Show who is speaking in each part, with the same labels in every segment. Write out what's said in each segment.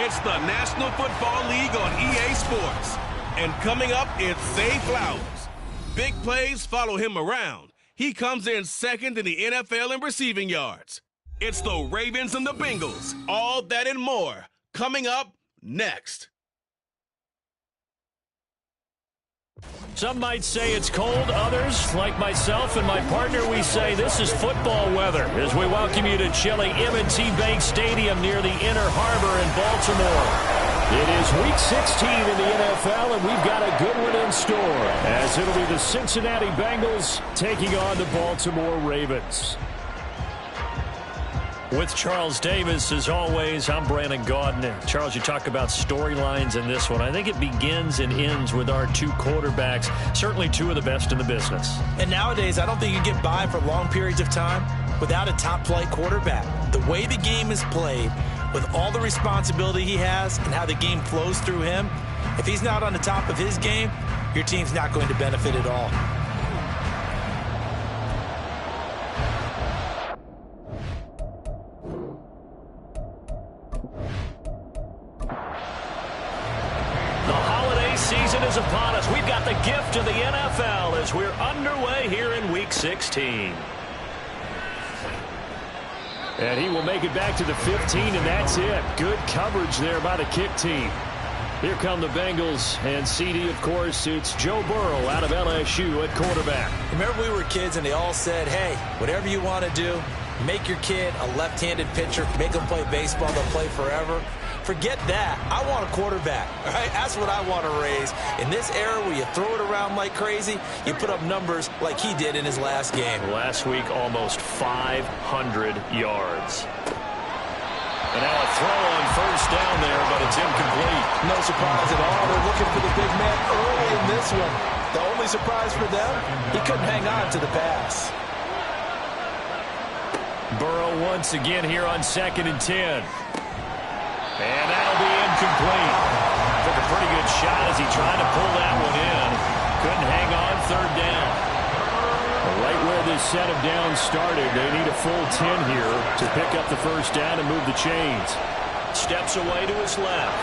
Speaker 1: It's the National Football League on EA Sports. And coming up, it's Zay Flowers. Big plays follow him around. He comes in second in the NFL in receiving yards. It's the Ravens and the Bengals. All that and more coming up next.
Speaker 2: Some might say it's cold. Others, like myself and my partner, we say this is football weather as we welcome you to chilly M&T Bank Stadium near the Inner Harbor in Baltimore. It is Week 16 in the NFL, and we've got a good one in store as it'll be the Cincinnati Bengals taking on the Baltimore Ravens. With Charles Davis, as always, I'm Brandon Gaudin. And Charles, you talk about storylines in this one. I think it begins and ends with our two quarterbacks, certainly two of the best in the business.
Speaker 3: And nowadays, I don't think you get by for long periods of time without a top-flight quarterback. The way the game is played, with all the responsibility he has and how the game flows through him, if he's not on the top of his game, your team's not going to benefit at all.
Speaker 2: Season is upon us. We've got the gift of the NFL as we're underway here in Week 16. And he will make it back to the 15, and that's it. Good coverage there by the kick team. Here come the Bengals, and CD, of course, it's Joe Burrow out of LSU at quarterback.
Speaker 3: Remember we were kids and they all said, hey, whatever you want to do, make your kid a left-handed pitcher, make him play baseball, they'll play forever. Forget that. I want a quarterback. All right? That's what I want to raise. In this era where you throw it around like crazy, you put up numbers like he did in his last game.
Speaker 2: Last week, almost 500 yards. And now a throw on first down there, but it's incomplete.
Speaker 3: No surprise at all. They're looking for the big man early in this one. The only surprise for them, he couldn't hang on to the pass.
Speaker 2: Burrow once again here on 2nd and 10. And that'll be incomplete. Took a pretty good shot as he tried to pull that one in. Couldn't hang on, 3rd down. Right where this set of downs started, they need a full 10 here to pick up the first down and move the chains. Steps away to his left.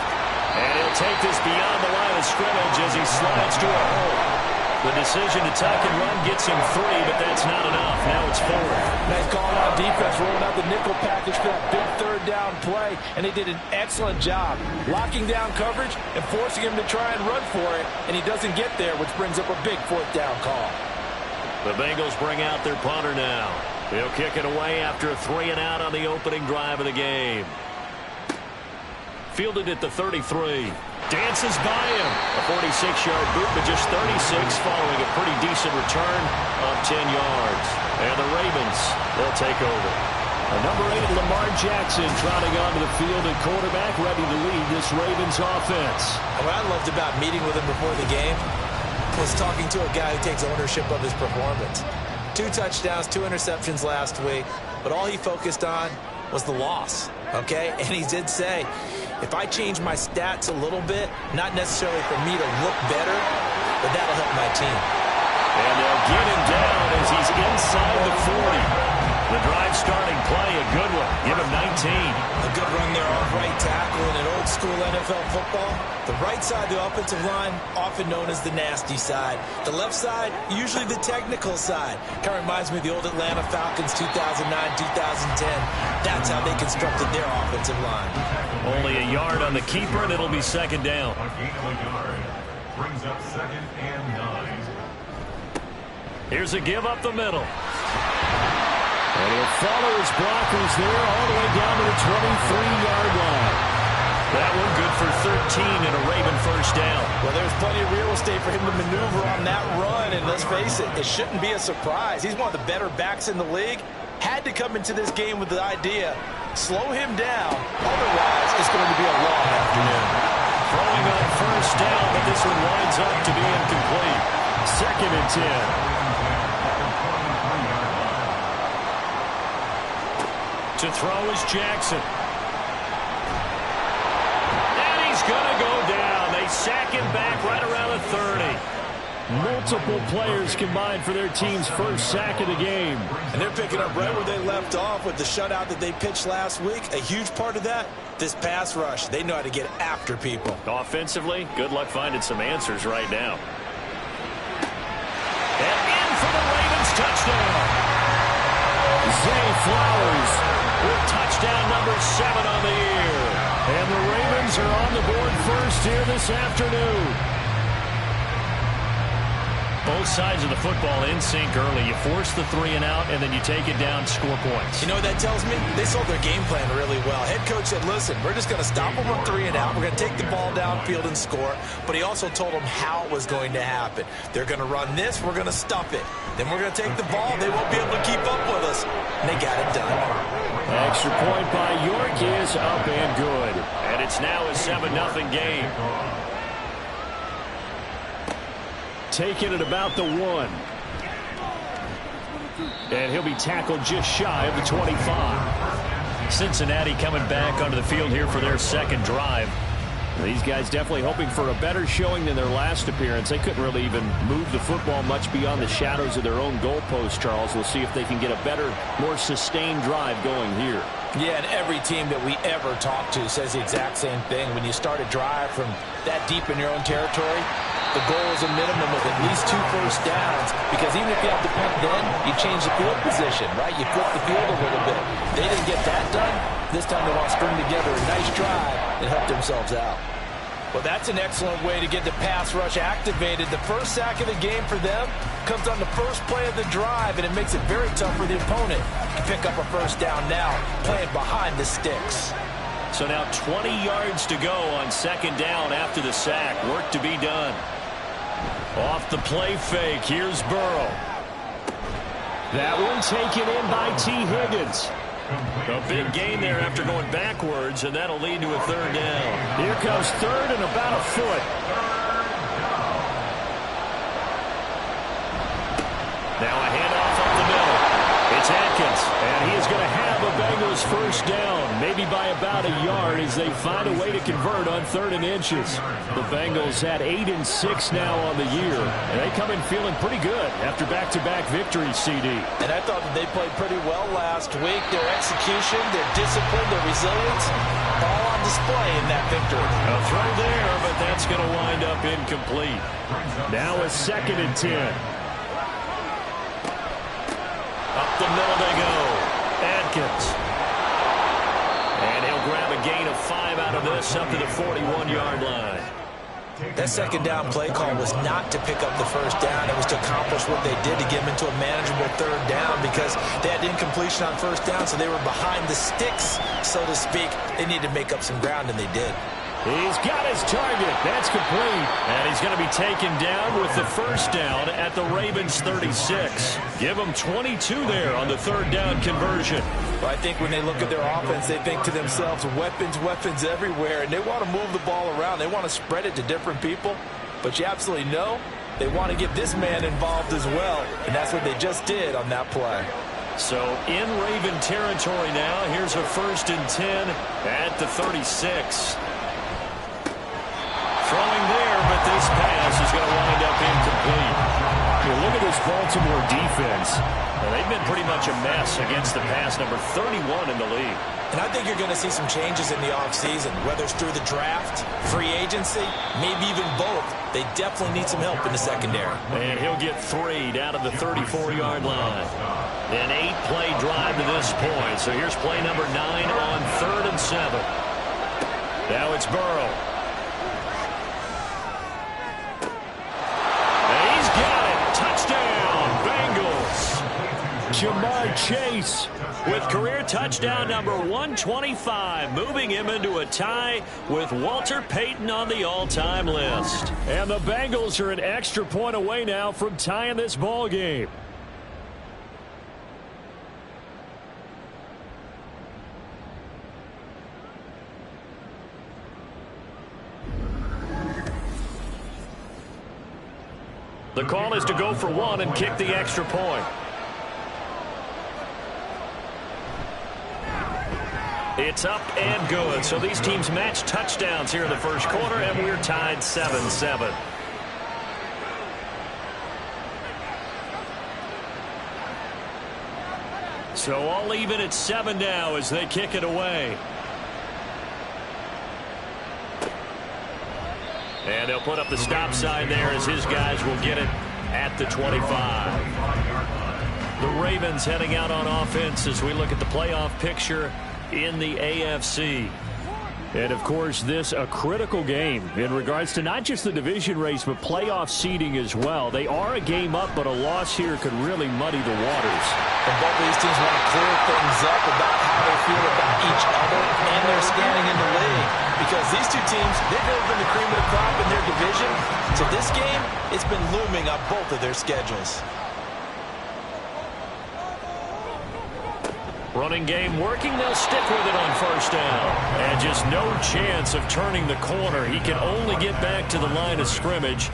Speaker 2: And he'll take this beyond the line of scrimmage as he slides to a hole. The decision to tuck and run gets him 3, but that's not enough. Now it's 4.
Speaker 3: Nice call out defense, rolling out the nickel package for that big 3rd down play, and they did an excellent job locking down coverage and forcing him to try and run for it, and he doesn't get there, which brings up a big 4th down call.
Speaker 2: The Bengals bring out their punter now. He'll kick it away after a 3-and-out on the opening drive of the game. Fielded at the 33. Dances by him. A 46-yard boot, but just 36 following a pretty decent return of 10 yards. And the Ravens, they'll take over. Number 8, Lamar Jackson, trotting onto the field at quarterback, ready to lead this Ravens offense.
Speaker 3: What I loved about meeting with him before the game was talking to a guy who takes ownership of his performance. 2 touchdowns, 2 interceptions last week, but all he focused on was the loss, okay? And he did say, if I change my stats a little bit, not necessarily for me to look better, but that'll help my team.
Speaker 2: And they'll get him down as he's inside the 40. The drive starting play, a good one. Give him 19.
Speaker 3: A good run there off right tackle in an old-school NFL football. The right side of the offensive line, often known as the nasty side. The left side, usually the technical side. Kind of reminds me of the old Atlanta Falcons 2009, 2010. That's how they constructed their offensive line.
Speaker 2: Only a yard on the keeper, and it'll be 2nd down.
Speaker 4: A gain of a yard brings up 2nd and 9.
Speaker 2: Here's a give up the middle. And he'll follow his blockers there all the way down to the 23-yard line. That one good for 13 and a Raven first down.
Speaker 3: Well, there's plenty of real estate for him to maneuver on that run, and let's face it, it shouldn't be a surprise. He's one of the better backs in the league. Had to come into this game with the idea, slow him down, otherwise it's going to be a long afternoon.
Speaker 2: Throwing on first down, but this one winds up to be incomplete. 2nd and 10. To throw is Jackson. And he's going to go down. They sack him back right around the 30. Multiple players combined for their team's first sack of the game.
Speaker 3: And they're picking up right where they left off with the shutout that they pitched last week. A huge part of that, this pass rush. They know how to get after people.
Speaker 2: Offensively, good luck finding some answers right now. And in for the Ravens touchdown. Zay Flowers with touchdown number 7 on the year. And the Ravens are on the board first here this afternoon. Both sides of the football in sync early. You force the 3 and out, and then you take it down, score points.
Speaker 3: You know what that tells me? They sold their game plan really well. Head coach said, listen, we're just going to stop them on 3 and out. We're going to take the ball downfield and score. But he also told them how it was going to happen. They're going to run this. We're going to stop it. Then we're going to take the ball. They won't be able to keep up with us. And they got it done.
Speaker 2: Extra point by York is up and good. And it's now a 7-0 game. Taking it about the 1. And he'll be tackled just shy of the 25. Cincinnati coming back onto the field here for their second drive. These guys definitely hoping for a better showing than their last appearance. They couldn't really even move the football much beyond the shadows of their own goalpost, Charles. We'll see if they can get a better, more sustained drive going here.
Speaker 3: Yeah, and every team that we ever talk to says the exact same thing. When you start a drive from that deep in your own territory, the goal is a minimum of at least 2 first downs, because even if you have to punt then, you change the field position, right? You flip the field a little bit. They didn't get that done. This time they want to string together a nice drive and help themselves out. Well, that's an excellent way to get the pass rush activated. The first sack of the game for them comes on the first play of the drive, and it makes it very tough for the opponent to pick up a first down now, playing behind the sticks.
Speaker 2: So now 20 yards to go on second down after the sack. Work to be done. Off the play fake, here's Burrow. That one taken in by T. Higgins. A big gain there after going backwards, and that'll lead to a third down. Here comes third and about a foot. Now a handoff up the middle. It's Atkins, and he is going to have a Bengals first down, maybe by about a yard as they find a way to convert on 3rd and inches. The Bengals had 8 and 6 now on the year, and they come in feeling pretty good after back-to-back victories, CD.
Speaker 3: And I thought that they played pretty well last week. Their execution, their discipline, their resilience, all on display in that victory.
Speaker 2: A throw there, but that's going to wind up incomplete. Now a 2nd and 10. Up the middle they go. Atkins. And he'll grab a gain of 5 out of this up to the 41-yard line.
Speaker 3: That second down play call was not to pick up the first down. It was to accomplish what they did to get them into a manageable 3rd down, because they had incompletion on first down, so they were behind the sticks, so to speak. They needed to make up some ground, and they did.
Speaker 2: He's got his target. That's complete. And he's going to be taken down with the first down at the Ravens 36. Give them 22 there on the 3rd down conversion.
Speaker 3: Well, I think when they look at their offense, they think to themselves, weapons, weapons everywhere, and they want to move the ball around. They want to spread it to different people. But you absolutely know they want to get this man involved as well, and that's what they just did on that play.
Speaker 2: So in Raven territory now, here's a 1st and 10 at the 36. Throwing there, but this pass is going to wind up incomplete. You look at this Baltimore defense, and they've been pretty much a mess against the pass, number 31 in the league.
Speaker 3: And I think you're going to see some changes in the offseason, whether it's through the draft, free agency, maybe even both. They definitely need some help in the secondary.
Speaker 2: And he'll get 3 down to the 34-yard line. An 8-play drive to this point. So here's play number 9 on 3rd and 7. Now it's Burrow. Jamar Chase with career touchdown number 125, moving him into a tie with Walter Payton on the all-time list. And the Bengals are an extra point away now from tying this ball game. The call is to go for 1 and kick the extra point. It's up and good. So these teams match touchdowns here in the first quarter, and we're tied 7-7. So all even at 7 now as they kick it away. And they'll put up the stop sign there as his guys will get it at the 25. The Ravens heading out on offense as we look at the playoff picture in the AFC. And, of course, this a critical game in regards to not just the division race, but playoff seeding as well. They are a game up, but a loss here could really muddy the waters.
Speaker 3: And both of these teams want to clear things up about how they feel about each other and their standing in the league. Because these two teams, they've never been the cream of the crop in their division. So this game, it's been looming on both of their schedules.
Speaker 2: Running game working. They'll stick with it on first down. And just no chance of turning the corner. He can only get back to the line of scrimmage.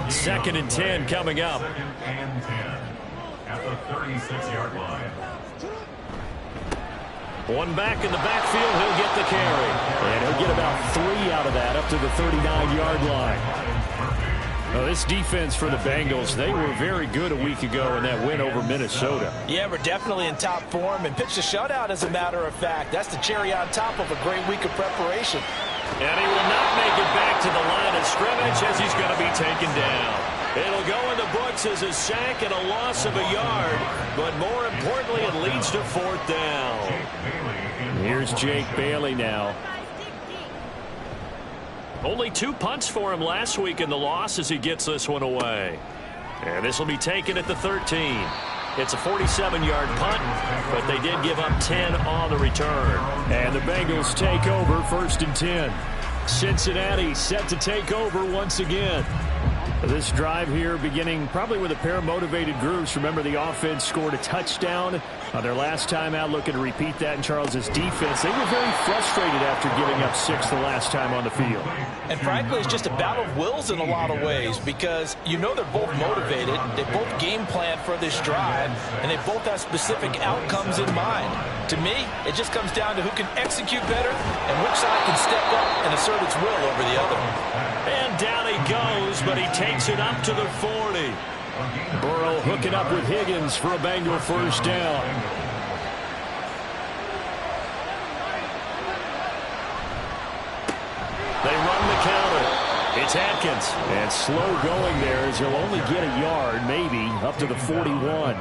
Speaker 2: 2nd and 10 coming up.
Speaker 4: 2nd and 10 at the 36-yard line.
Speaker 2: One back in the backfield. He'll get the carry. And he'll get about 3 out of that up to the 39-yard line. Well, this defense for the Bengals, they were very good a week ago in that win over Minnesota.
Speaker 3: Yeah, we're definitely in top form and pitched a shutout, as a matter of fact. That's the cherry on top of a great week of preparation.
Speaker 2: And he will not make it back to the line of scrimmage as he's going to be taken down. It'll go in the books as a sack and a loss of a yard, but more importantly, it leads to 4th down. Here's Jake Bailey now. Only 2 punts for him last week in the loss as he gets this one away. And this will be taken at the 13. It's a 47-yard punt, but they did give up 10 on the return. And the Bengals take over 1st and 10. Cincinnati set to take over once again. This drive here beginning probably with a pair of motivated groups. Remember, the offense scored a touchdown on their last time out, looking to repeat that in Charles's defense. They were very frustrated after giving up 6 the last time on the field.
Speaker 3: And frankly, it's just a battle of wills in a lot of ways because you know they're both motivated. They both game plan for this drive, and they both have specific outcomes in mind. To me, it just comes down to who can execute better and which side can step up and assert its will over the other.
Speaker 2: And down he goes, but he takes it up to the 40. Burrow hooking up with Higgins for a Bengal 1st down. They run the counter. It's Atkins. And slow going there as he'll only get a yard, maybe, up to the 41.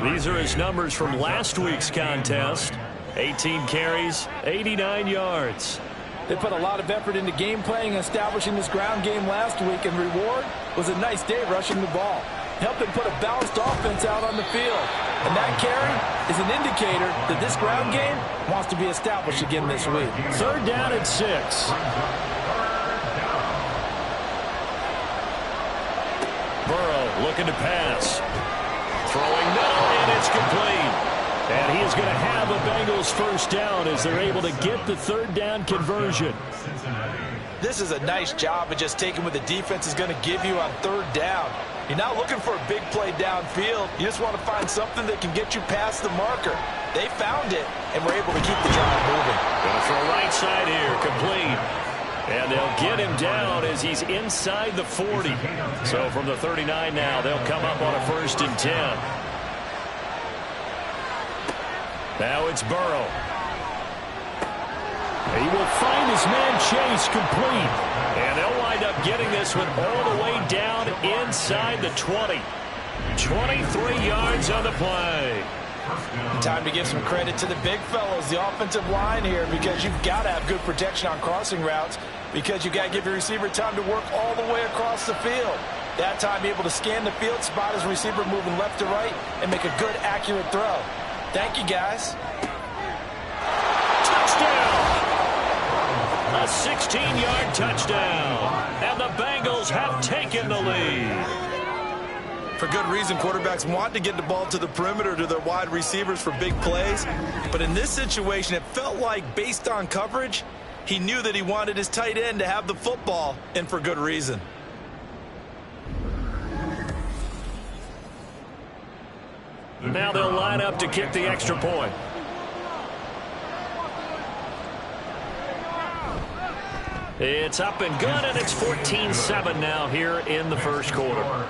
Speaker 2: These are his numbers from last week's contest. 18 carries, 89 yards.
Speaker 3: They put a lot of effort into game planning and establishing this ground game last week, and reward was a nice day rushing the ball. Helped them put a balanced offense out on the field. And that carry is an indicator that this ground game wants to be established again this week.
Speaker 2: 3rd down and 6. Burrow looking to pass. Throwing middle, and it's complete. And he is going to have a Bengals 1st down as they're able to get the 3rd down conversion.
Speaker 3: This is a nice job of just taking what the defense is going to give you on 3rd down. You're not looking for a big play downfield. You just want to find something that can get you past the marker. They found it, and were able to keep the drive moving.
Speaker 2: Going to throw right side here, complete. And they'll get him down as he's inside the 40. So from the 39 now, they'll come up on a 1st and 10. Now it's Burrow. He will find his man Chase complete. And they'll wind up getting this one all the way down inside the 20. 23 yards on the play.
Speaker 3: Time to give some credit to the big fellows, the offensive line here, because you've got to have good protection on crossing routes because you've got to give your receiver time to work all the way across the field. That time able to scan the field, spot his receiver moving left to right, and make a good, accurate throw. Thank you, guys.
Speaker 2: Touchdown! A 16-yard touchdown. And the Bengals have taken the lead.
Speaker 3: For good reason, quarterbacks want to get the ball to the perimeter to their wide receivers for big plays. But in this situation, it felt like, based on coverage, he knew that he wanted his tight end to have the football, and for good reason.
Speaker 2: Now they'll line up to kick the extra point. It's up and good, and it's 14-7 now here in the 1st quarter.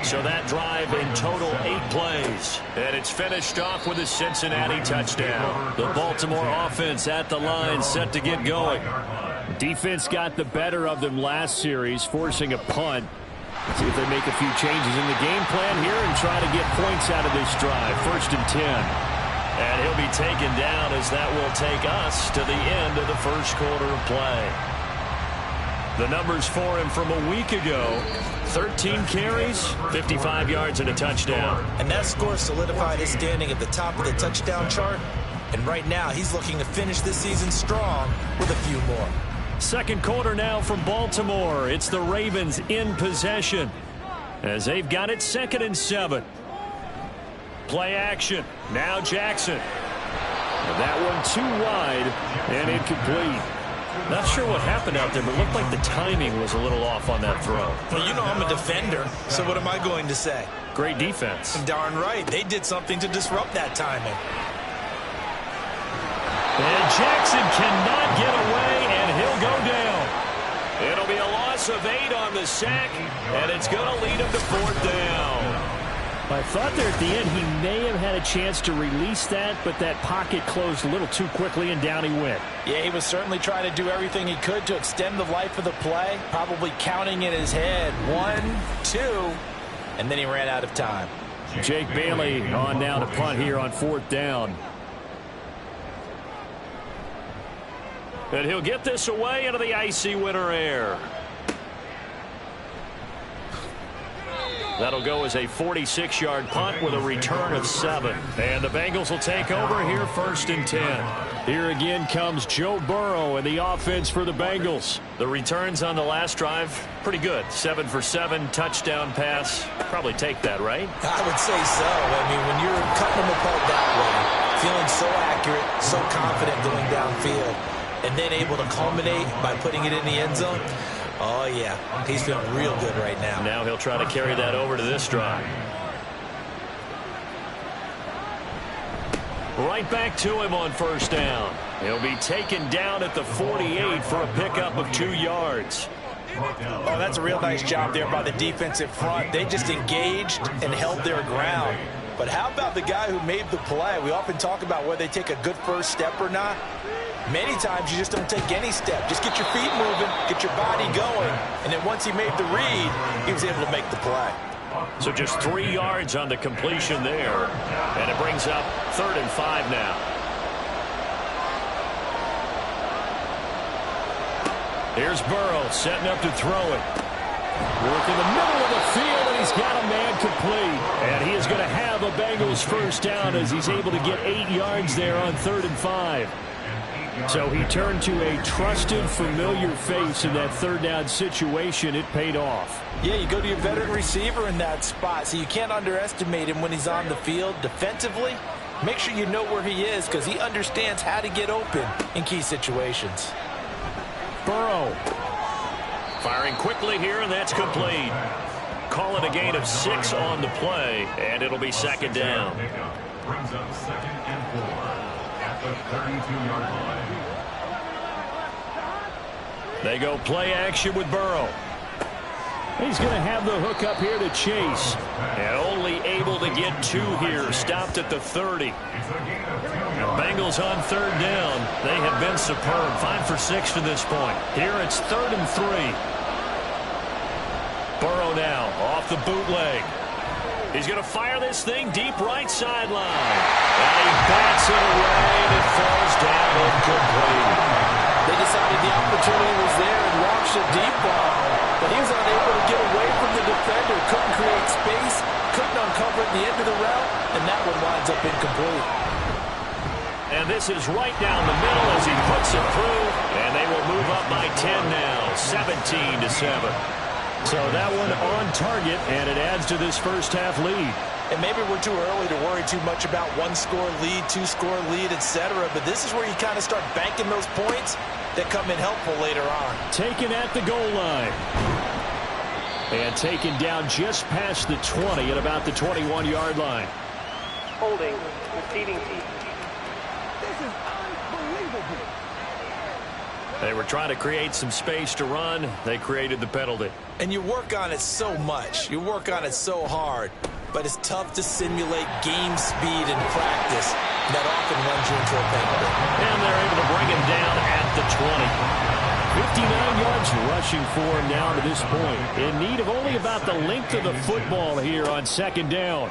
Speaker 2: So that drive in total 8 plays. And it's finished off with a Cincinnati touchdown. The Baltimore offense at the line, set to get going.
Speaker 5: Defense got the better of them last series, forcing a punt. See if they make a few changes in the game plan here and try to get points out of this drive. 1st and 10.
Speaker 2: And he'll be taken down as that will take us to the end of the first quarter of play. The numbers for him from a week ago: 13 carries, 55 yards, and a touchdown.
Speaker 3: And that score solidified his standing at the top of the touchdown chart. And right now, he's looking to finish this season strong with a few more.
Speaker 2: Second quarter now from Baltimore. It's the Ravens in possession as they've got it 2nd and 7. Play action. Now Jackson. And that one too wide and incomplete. Not sure what happened out there, but it looked like the timing was a little off on that throw.
Speaker 3: Well, you know I'm a defender, so what am I going to say?
Speaker 2: Great defense.
Speaker 3: Darn right. They did something to disrupt that timing.
Speaker 2: And Jackson cannot get away, and he'll go down. It'll be a loss of 8 on the sack, and it's going to lead him to 4th down.
Speaker 5: I thought there at the end he may have had a chance to release that, but that pocket closed a little too quickly, and down he went.
Speaker 3: Yeah, he was certainly trying to do everything he could to extend the life of the play, probably counting in his head 1, 2, and then he ran out of time.
Speaker 5: Jake Bailey on down to punt here on 4th down.
Speaker 2: And he'll get this away into the icy winter air. That'll go as a 46-yard punt with a return of 7. And the Bengals will take over here 1st and 10.
Speaker 5: Here again comes Joe Burrow and the offense for the Bengals.
Speaker 2: The returns on the last drive, pretty good. 7 for 7, touchdown pass. Probably take that, right?
Speaker 3: I would say so. I mean, when you're cutting them apart that way, feeling so accurate, so confident going downfield, and then able to culminate by putting it in the end zone, oh, yeah, he's feeling real good right now.
Speaker 2: Now he'll try to carry that over to this drive. Right back to him on 1st down. He'll be taken down at the 48 for a pickup of 2 yards.
Speaker 3: Oh, that's a real nice job there by the defensive front. They just engaged and held their ground. But how about the guy who made the play? We often talk about whether they take a good first step or not. Many times you just don't take any step. Just get your feet moving, get your body going, and then once he made the read, he was able to make the play.
Speaker 2: So just 3 yards on the completion there, and it brings up 3rd and 5 now. Here's Burrow setting up to throw it. Work in the middle of the field, and he's got a man complete. And he is going to have a Bengals 1st down as he's able to get 8 yards there on 3rd and 5. So he turned to a trusted, familiar face in that 3rd down situation. It paid off.
Speaker 3: Yeah, you go to your veteran receiver in that spot, so you can't underestimate him when he's on the field defensively. Make sure you know where he is because he understands how to get open in key situations.
Speaker 2: Burrow firing quickly here, and that's complete. Call it a gain of 6 on the play, and it'll be 2nd down.
Speaker 4: Brings up 2nd and 4 at the 32-yard line.
Speaker 2: They go play action with Burrow.
Speaker 5: He's going to have the hook up here to Chase.
Speaker 2: And only able to get 2 here. Stopped at the 30. Bengals on 3rd down. They have been superb. 5 for 6 to this point. Here it's 3rd and 3. Burrow now off the bootleg. He's going to fire this thing deep right sideline. And he bats it away, and it falls down incomplete.
Speaker 3: They decided the opportunity was there and launched a deep ball, but he was unable to get away from the defender, couldn't create space, couldn't uncover at the end of the route, and that one winds up incomplete.
Speaker 2: And this is right down the middle as he puts it through, and they will move up by 10 now, 17-7.
Speaker 5: So that one on target, and it adds to this first half lead.
Speaker 3: And maybe we're too early to worry too much about 1-score lead, 2-score lead, etc. But this is where you kind of start banking those points that come in helpful later on.
Speaker 5: Taken at the goal line. And taken down just past the 20 at about the 21-yard line.
Speaker 6: Holding, conceding. This is unbelievable.
Speaker 2: They were trying to create some space to run. They created the penalty.
Speaker 3: And you work on it so much. You work on it so hard. But it's tough to simulate game speed in practice. That often runs you into a penalty.
Speaker 2: And they're able to bring him down at the 20. 59 yards rushing for him now to this point. In need of only about the length of the football here on second down.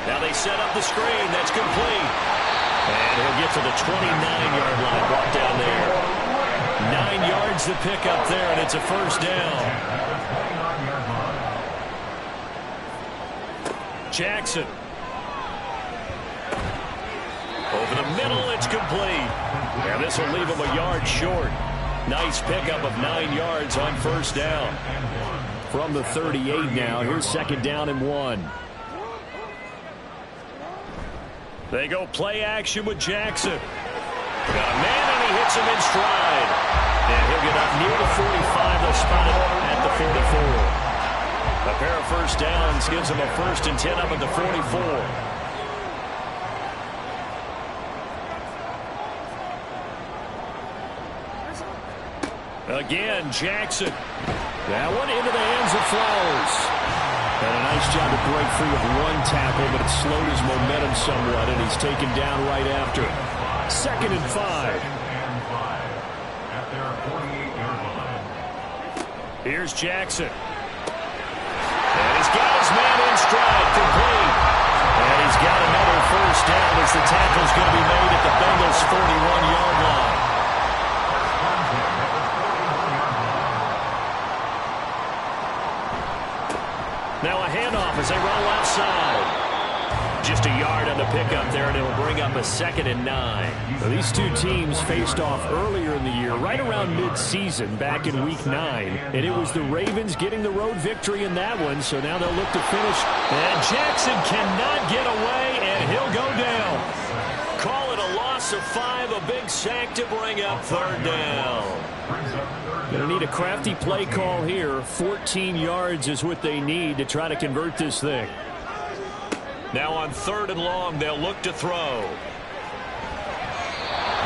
Speaker 2: Now they set up the screen. That's complete. And he'll get to the 29-yard line, brought down there. 9 yards to pick up there, and it's a first down. Jackson. Over the middle, it's complete. And this will leave him a yard short. Nice pickup of 9 yards on first down. From the 38 now, here's second down and 1. They go play action with Jackson. Got a man, and he hits him in stride. And he'll get up near the 45. They'll spot it at the 44. A pair of first downs gives him a 1st and 10 up at the 44. Again, Jackson. That one into the hands of Flowers. And a nice job to break free of one tackle, but it slowed his momentum somewhat, and he's taken down right after. 2nd and 5.
Speaker 4: At their 48-yard line.
Speaker 2: Here's Jackson. And he's got his man in stride, complete. And he's got another first down as the tackle's going to be made at the Bengals' 41-yard line. Now a handoff as they run left side. Just a yard on the pickup there, and it'll bring up a 2nd and 9.
Speaker 5: Well, these two teams faced off earlier in the year, right around mid-season, back in Week 9. And it was the Ravens getting the road victory in that one, so now they'll look to finish.
Speaker 2: And Jackson cannot get away, and he'll go down. Call it a loss of 5, a big sack to bring up 3rd down.
Speaker 5: Going to need a crafty play call here. 14 yards is what they need to try to convert this thing.
Speaker 2: Now on 3rd and long, they'll look to throw.
Speaker 5: And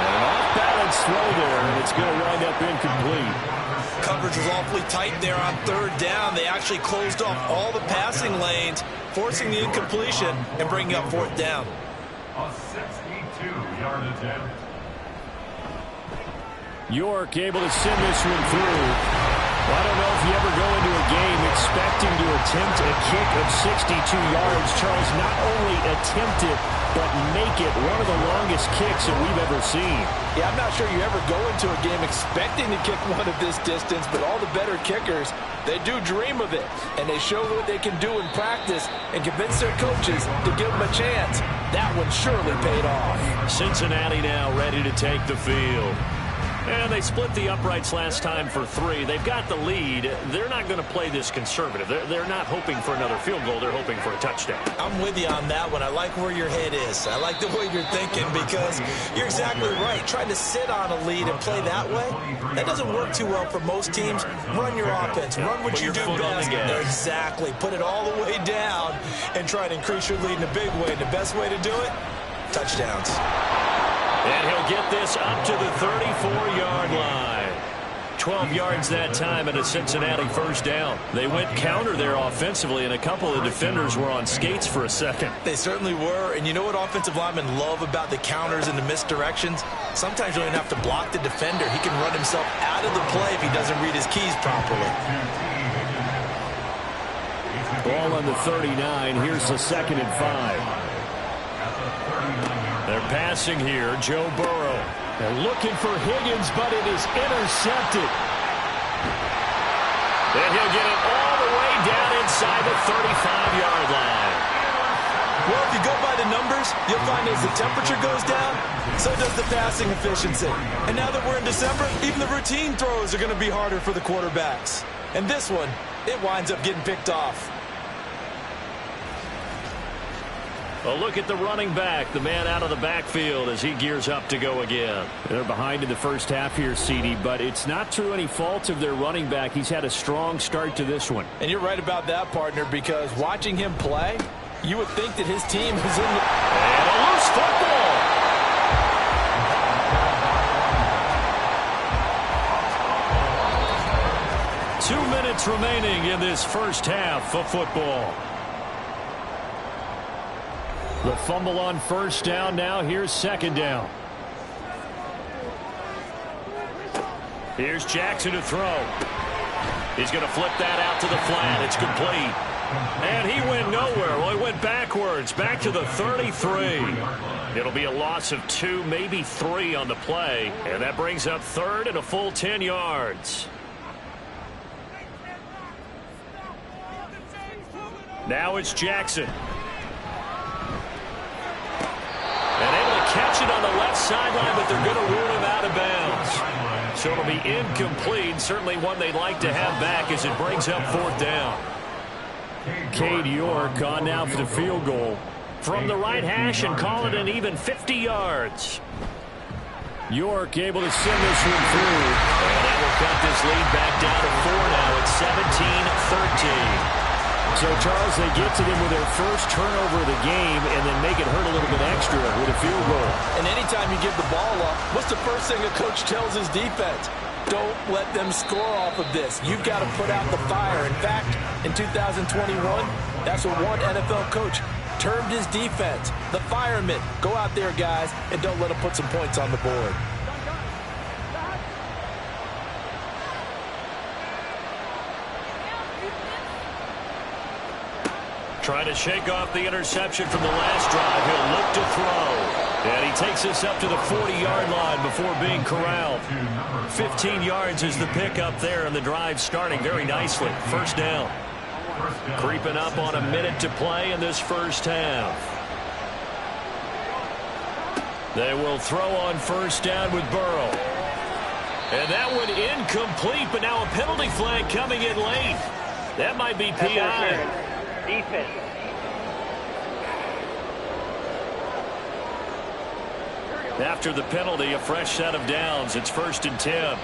Speaker 5: an off-balance throw there, and it's going to wind up incomplete.
Speaker 3: Coverage was awfully tight there on 3rd down. They actually closed off all the passing lanes, forcing the incompletion and bringing up 4th down.
Speaker 4: A 62-yard attempt.
Speaker 5: York able to send this one through. Well, I don't know if you ever go into a game expecting to attempt a kick of 62 yards. Charles, not only attempt it, but make it one of the longest kicks that we've ever seen.
Speaker 3: Yeah, I'm not sure you ever go into a game expecting to kick one of this distance, but all the better kickers, they do dream of it. And they show what they can do in practice and convince their coaches to give them a chance. That one surely paid off.
Speaker 2: Cincinnati now ready to take the field. And they split the uprights last time for 3. They've got the lead. They're not going to play this conservative. They're not hoping for another field goal. They're hoping for a touchdown.
Speaker 3: I'm with you on that one. I like where your head is. I like the way you're thinking because you're exactly right. Trying to sit on a lead and play that way, that doesn't work too well for most teams. Run your offense. Run what you do best. Exactly. Put it all the way down and try to increase your lead in a big way. And the best way to do it, touchdowns.
Speaker 2: And he'll get this up to the 34-yard line. 12 yards that time and a Cincinnati first down. They went counter there offensively, and a couple of defenders were on skates for a second.
Speaker 3: They certainly were. And you know what offensive linemen love about the counters and the misdirections? Sometimes you don't even have to block the defender. He can run himself out of the play if he doesn't read his keys properly.
Speaker 5: Ball on the 39. Here's the 2nd and 5.
Speaker 2: They're passing here, Joe Burrow.
Speaker 5: They're looking for Higgins, but it is intercepted.
Speaker 2: And he'll get it all the way down inside the 35-yard line.
Speaker 3: Well, if you go by the numbers, you'll find as the temperature goes down, so does the passing efficiency. And now that we're in December, even the routine throws are going to be harder for the quarterbacks. And this one, it winds up getting picked off.
Speaker 2: Well, look at the running back, the man out of the backfield as he gears up to go again.
Speaker 5: They're behind in the first half here, CD, but it's not through any fault of their running back. He's had a strong start to this one.
Speaker 3: And you're right about that, partner, because watching him play, you would think that his team is in the...
Speaker 2: And a loose football. 2 minutes remaining in this first half of football. The fumble on first down. Now here's second down. Here's Jackson to throw. He's going to flip that out to the flat. It's complete. And he went nowhere. Well, he went backwards, back to the 33. It'll be a loss of 2, maybe 3 on the play. And that brings up third and a full 10 yards. Now it's Jackson. And able to catch it on the left sideline, but they're going to rule him out of bounds. So it'll be incomplete. Certainly one they'd like to have back as it brings up fourth down. Cade York on now for the field goal. From the right hash and call it an even 50 yards. York able to send this one through. And that will cut this lead back down to 4 now. It's 17-13. So, Charles, they get to them with their first turnover of the game and then make it hurt a little bit extra with a field goal.
Speaker 3: And anytime you give the ball up, what's the first thing a coach tells his defense? Don't let them score off of this. You've got to put out the fire. In fact, in 2021, that's what one NFL coach termed his defense. The firemen. Go out there, guys, and don't let them put some points on the board.
Speaker 2: Trying to shake off the interception from the last drive. He'll look to throw. And he takes us up to the 40-yard line before being corralled. 15 yards is the pickup there, and the drive starting very nicely. First down. Creeping up on a minute to play in this first half. They will throw on first down with Burrow. And that one incomplete, but now a penalty flag coming in late. That might be PI.
Speaker 6: Defense.
Speaker 2: After the penalty, a fresh set of downs. It's 1st and 10.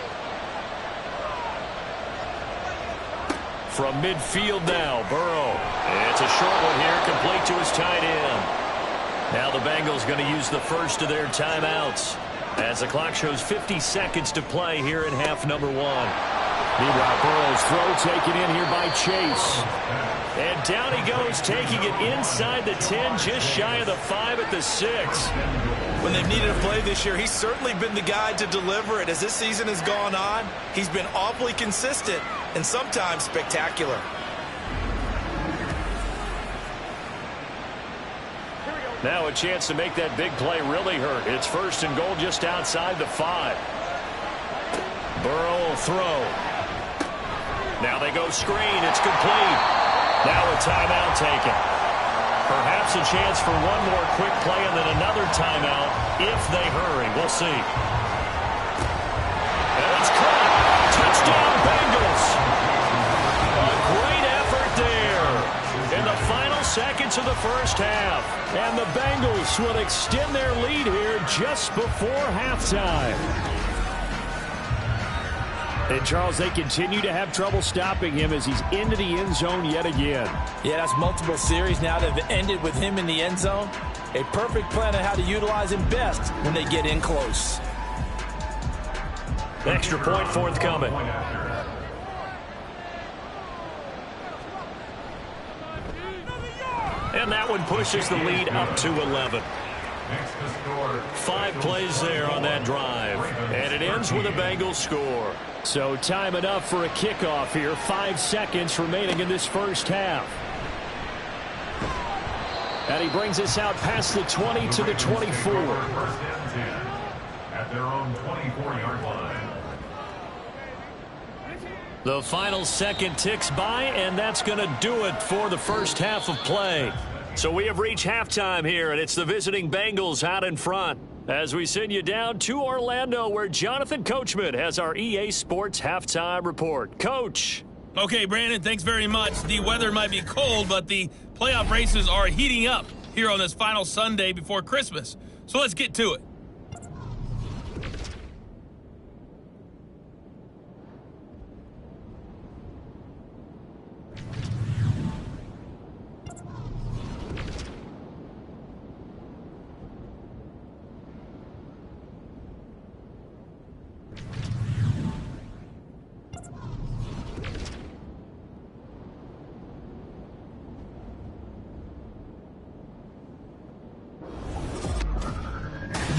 Speaker 2: From midfield now, Burrow. It's a short one here, complete to his tight end. Now the Bengals going to use the first of their timeouts as the clock shows 50 seconds to play here in half number 1.
Speaker 5: Meanwhile, Burrow's throw taken in here by Chase.
Speaker 2: And down he goes, taking it inside the 10, just shy of the 5 at the 6.
Speaker 3: When they've needed a play this year, he's certainly been the guy to deliver it. As this season has gone on, he's been awfully consistent and sometimes spectacular.
Speaker 2: Now a chance to make that big play really hurt. It's 1st and goal just outside the 5. Burrow will throw. Now they go screen. It's complete. Now a timeout taken. Perhaps a chance for one more quick play and then another timeout if they hurry. We'll see. And it's caught. Touchdown Bengals. A great effort there in the final seconds of the first half. And the Bengals will extend their lead here just before halftime.
Speaker 5: And, Charles, they continue to have trouble stopping him as he's into the end zone yet again.
Speaker 3: Yeah, that's multiple series now that have ended with him in the end zone. A perfect plan on how to utilize him best when they get in close.
Speaker 2: Extra point forthcoming. And that one pushes the lead up to 11. 5 plays there on that drive. And it ends with a Bengals score.
Speaker 5: So time enough for a kickoff here. 5 seconds remaining in this first half. And he brings us out past the 20 to the 24.
Speaker 4: At their own 24-yard line.
Speaker 2: The final second ticks by, and that's going to do it for the first half of play. So we have reached halftime here, and it's the visiting Bengals out in front as we send you down to Orlando, where Jonathan Coachman has our EA Sports halftime report. Coach.
Speaker 7: Okay, Brandon, thanks very much. The weather might be cold, but the playoff races are heating up here on this final Sunday before Christmas. So let's get to it.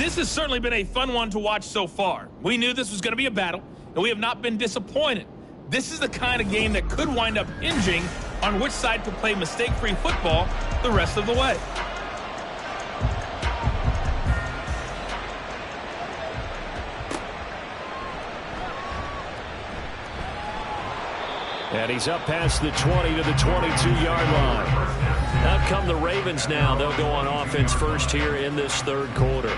Speaker 7: This has certainly been a fun one to watch so far. We knew this was going to be a battle, and we have not been disappointed. This is the kind of game that could wind up hinging on which side to play mistake-free football the rest of the way.
Speaker 2: And he's up past the 20 to the 22-yard line. Out come the Ravens now. They'll go on offense first here in this third quarter.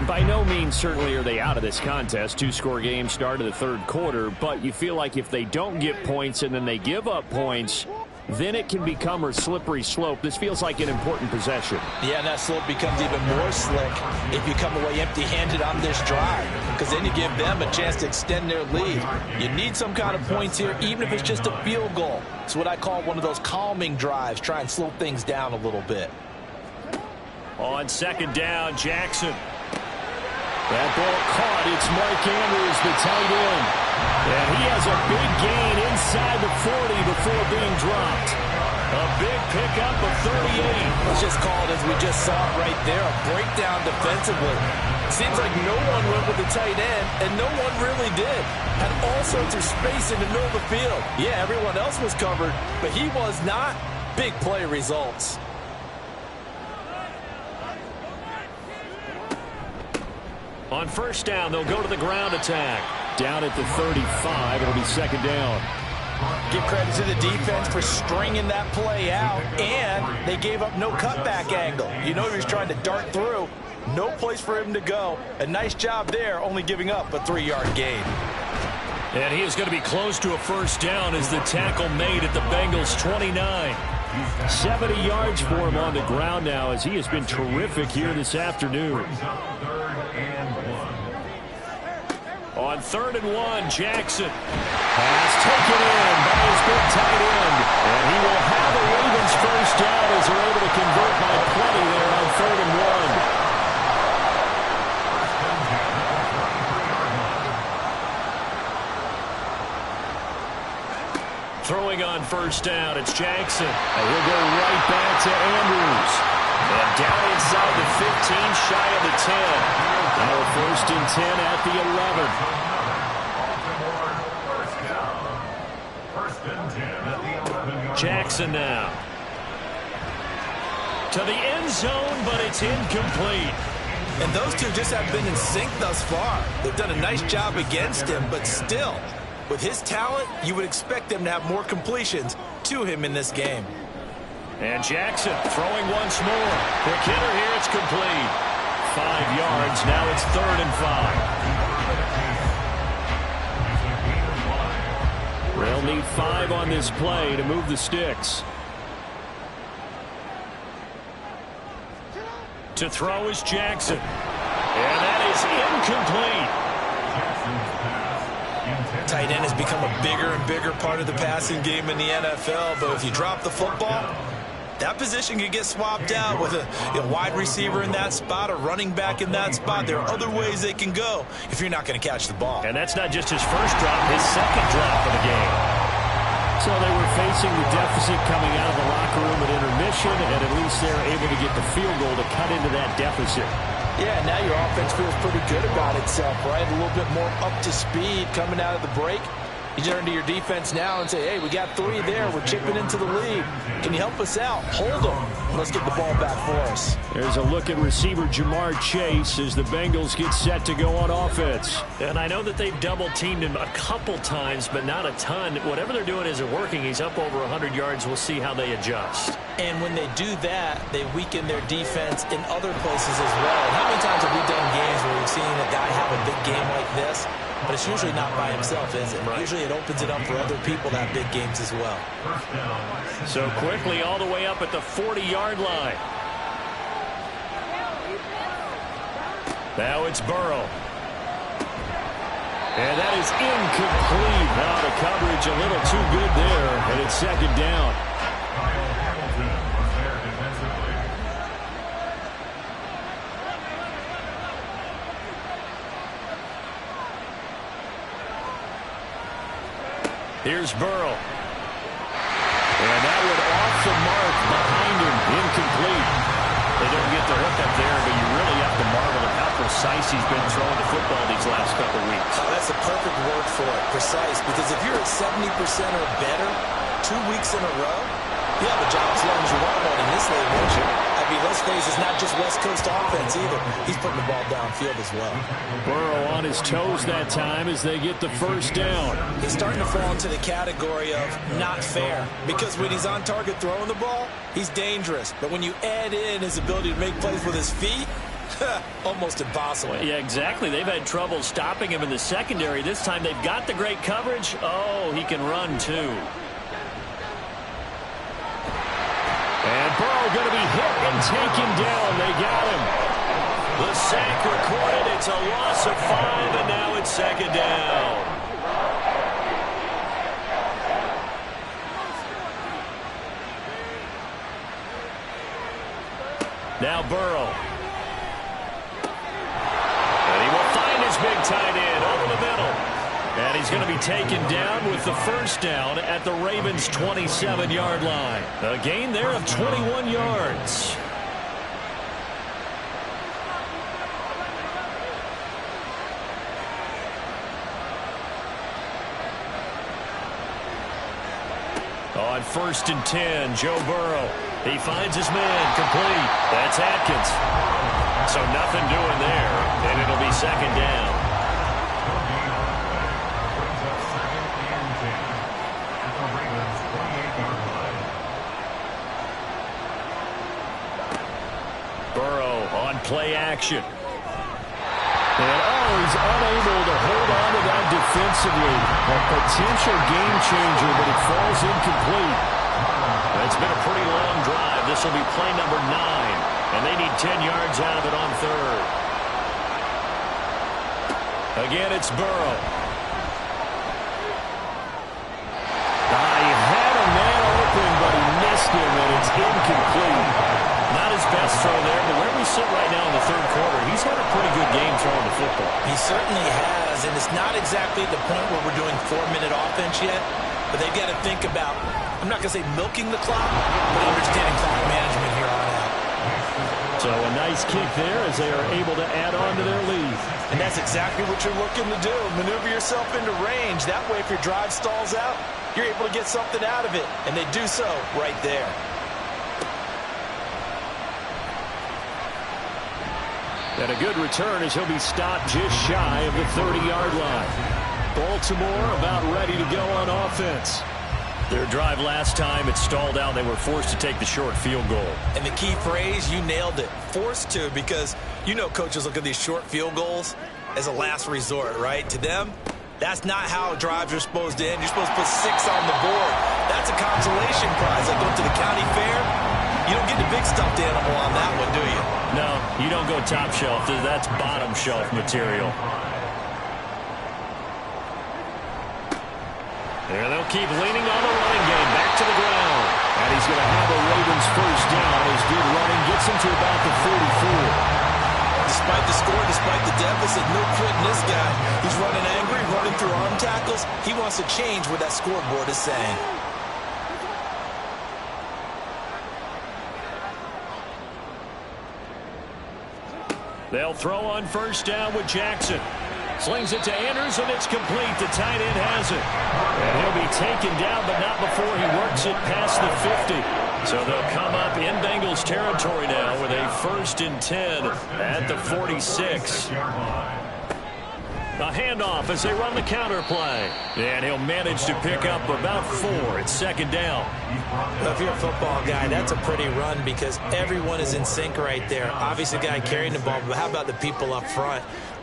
Speaker 2: By no means certainly are they out of this contest. Two-score game start of the third quarter, but you feel like if they don't get points and then they give up points, then it can become a slippery slope. This feels like an important possession.
Speaker 3: Yeah, and that slope becomes even more slick if you come away empty-handed on this drive, because then you give them a chance to extend their lead. You need some kind of points here, even if it's just a field goal. It's what I call one of those calming drives. Try and slow things down a little bit.
Speaker 2: On second down, Jackson. That ball caught. It's Mark Andrews, the tight end. And he has a big gain inside the 40 before being dropped. A big pickup of 38.
Speaker 3: It's just called, as we just saw it right there, a breakdown defensively. Seems like no one went with the tight end, and no one really did. Had all sorts of space in the middle of the field. Yeah, everyone else was covered, but he was not. Big play results.
Speaker 2: On first down, they'll go to the ground attack. Down at the 35, it'll be second down.
Speaker 3: Give credit to the defense for stringing that play out, and they gave up no cutback angle. You know he was trying to dart through. No place for him to go. A nice job there, only giving up a 3-yard gain.
Speaker 2: And he is going to be close to a first down as the tackle made at the Bengals' 29. 70 yards for him on the ground now as he has been terrific here this afternoon. On 3rd and 1, Jackson. Pass taken in by his big tight end. And he will have the Ravens first down as they're able to convert by plenty there on 3rd and 1. Throwing on first down, it's Jackson. And he'll go right back to Andrews. And down inside the 15, shy of the 10. Now 1st and 10 at the 11. Jackson now. To the end zone, but it's incomplete.
Speaker 3: And those two just have been in sync thus far. They've done a nice job against him, but still, with his talent, you would expect them to have more completions to him in this game.
Speaker 2: And Jackson throwing once more. Quick hitter here, it's complete. 5 yards, now it's 3rd and 5. They'll need 5 on this play to move the sticks. To throw is Jackson. And that is incomplete.
Speaker 3: Tight end has become a bigger and bigger part of the passing game in the NFL, but if you drop the football, that position could get swapped out with a wide receiver in that spot, a running back in that spot. There are other ways they can go if you're not going to catch the ball.
Speaker 2: And that's not just his first drop, his second drop of the game. So they were facing the deficit coming out of the locker room at intermission, and at least they're able to get the field goal to cut into that deficit.
Speaker 3: Yeah, now your offense feels pretty good about itself, right? A little bit more up to speed coming out of the break. You turn to your defense now and say, hey, we got 3 there. We're chipping into the lead. Can you help us out? Hold them. Let's get the ball back for us.
Speaker 2: There's a look at receiver Jamar Chase as the Bengals get set to go on offense. And I know that they've double-teamed him a couple times, but not a ton. Whatever they're doing isn't working. He's up over 100 yards. We'll see how they adjust.
Speaker 3: And when they do that, they weaken their defense in other places as well. And how many times have we done games where we've seen a guy have a big game like this? But it's usually not by himself, is it? Right. Usually it opens it up for other people to have big games as well.
Speaker 2: So quickly all the way up at the 40-yard line. Now it's Burrow. And that is incomplete. Now the coverage a little too good there, and it's second down. Here's Burrow. And that one off the mark behind him. Incomplete. They don't get the hook up there, but you really have to marvel at how precise he's been throwing the football these last couple weeks.
Speaker 3: Oh, that's the perfect word for it, precise. Because if you're at 70% or better 2 weeks in a row, you have a job as long as you want one in this league, won't you? I mean, let's face it, it's not just West Coast offense either. He's putting the ball downfield as well.
Speaker 5: Burrow on his toes that time as they get the first down.
Speaker 3: He's starting to fall into the category of not fair. Because when he's on target throwing the ball, he's dangerous. But when you add in his ability to make plays with his feet, almost impossible.
Speaker 2: Yeah, exactly. They've had trouble stopping him in the secondary. This time they've got the great coverage. Oh, he can run too. And Burrow going to be hit and taken down. They got him. The sack recorded. It's a loss of 5, and now it's second down. Now Burrow. And he will find his big tight end over the middle. And he's going to be taken down with the first down at the Ravens' 27-yard line. A gain there of 21 yards. On 1st and 10, Joe Burrow. He finds his man, complete. That's Atkins. So nothing doing there, and it'll be second down. Burrow on play action.
Speaker 5: And he's unable to hold on to that defensively. A potential game changer, but it falls incomplete.
Speaker 2: It's been a pretty long drive. This will be play number 9, and they need 10 yards out of it on 3rd. Again, it's Burrow.
Speaker 5: He had a man open, but he missed him, and it's incomplete.
Speaker 2: Not his best throw there, but where we sit right now in the 3rd quarter, he's had a pretty good game throwing the football.
Speaker 3: He certainly has, and it's not exactly the point where we're doing 4-minute offense yet, but they've got to think about, I'm not going to say milking the clock, but understanding clock management here on out.
Speaker 5: So a nice kick there as they are able to add on to their lead.
Speaker 3: And that's exactly what you're looking to do. Maneuver yourself into range. That way, if your drive stalls out, you're able to get something out of it. And they do so right there.
Speaker 5: And a good return as he'll be stopped just shy of the 30-yard line. Baltimore about ready to go on offense.
Speaker 2: Their drive last time, it stalled out. They were forced to take the short field goal.
Speaker 3: And the key phrase, you nailed it. Forced to, because you know coaches look at these short field goals as a last resort, right? To them, that's not how drives are supposed to end. You're supposed to put 6 on the board. That's a consolation prize. Like going to the county fair, you don't get the big stuffed animal on that one, do you?
Speaker 2: No, you don't go top shelf. That's bottom shelf material. There, they'll keep leaning on the running game. Back to the ground.
Speaker 5: And he's going to have a Ravens first down. His good running gets him to about the 44.
Speaker 3: Despite the score, despite the deficit, no quitting this guy. He's running angry, running through arm tackles. He wants to change what that scoreboard is saying.
Speaker 2: They'll throw on first down with Jackson. Slings it to Andrews, and it's complete. The tight end has it. And he'll be taken down, but not before he works it past the 50. So they'll come up in Bengals territory now with a 1st and 10 at the 46. A handoff as they run the counter play. And he'll manage to pick up about 4. It's second down.
Speaker 3: Well, if you're a football guy, that's a pretty run because everyone is in sync right there. Obviously, the guy carrying the ball, but how about the people up front?